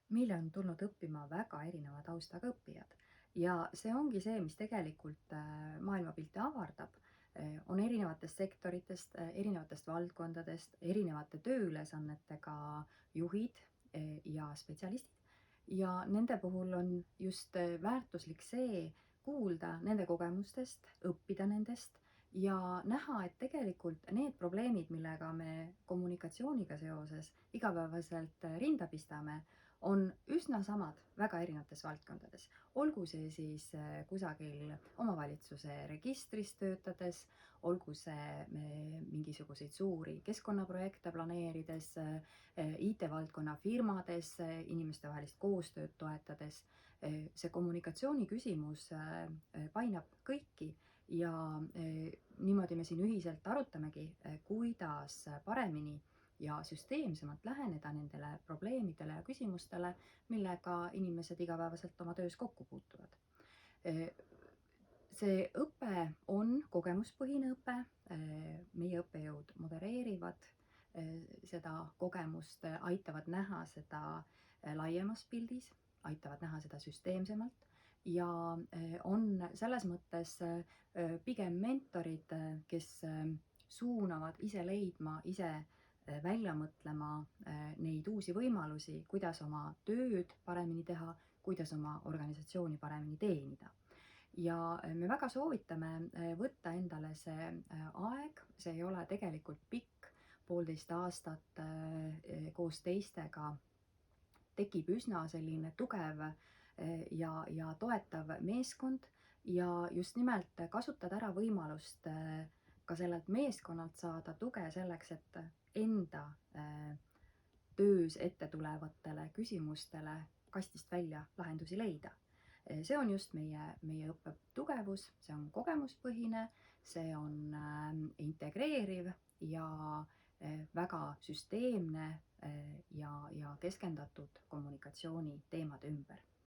Meile on tulnud õppima väga erineva taustaga õppijad ja see ongi see, mis tegelikult maailmapilti avardab. On erinevatest sektoritest, erinevatest valdkondadest, erinevate tööülesannetega juhid ja spetsialistid. Ja nende puhul on just väärtuslik see, kuulda nende kogemustest, õppida nendest ja näha, et tegelikult need probleemid, millega me kommunikatsiooniga seoses igapäevaselt rinda pistame, on üsna samad väga erinevates valdkondades. Olgu see siis kusagil omavalitsuse registris töötades, olgu see mingisuguseid suuri keskkonnaprojekte planeerides, IT-valdkonna firmades inimestevahelist koostööd toetades. See kommunikatsiooni küsimus painab kõiki ja niimoodi me siin ühiselt arutamegi, kuidas paremini ja süsteemsemalt läheneda nendele probleemidele ja küsimustele, millega inimesed igapäevaselt oma töös kokku puutuvad. See õpe on kogemuspõhine õpe, meie õppejõud modereerivad seda kogemust, aitavad näha seda laiemas pildis, aitavad näha seda süsteemsemalt ja on selles mõttes pigem mentorid, kes suunavad ise leidma, ise välja mõtlema neid uusi võimalusi, kuidas oma tööd paremini teha, kuidas oma organisatsiooni paremini teenida. Ja me väga soovitame võtta endale see aeg, see ei ole tegelikult pikk, 1,5 aastat koos teistega tekib üsna selline tugev ja toetav meeskond ja just nimelt kasutad ära võimalust ka sellelt meeskonnalt saada tuge selleks, et enda töös ette tulevatele küsimustele kastist välja lahendusi leida. See on just meie õppe tugevus, see on kogemuspõhine, see on integreeriv ja väga süsteemne ja keskendatud kommunikatsiooni teemade ümber.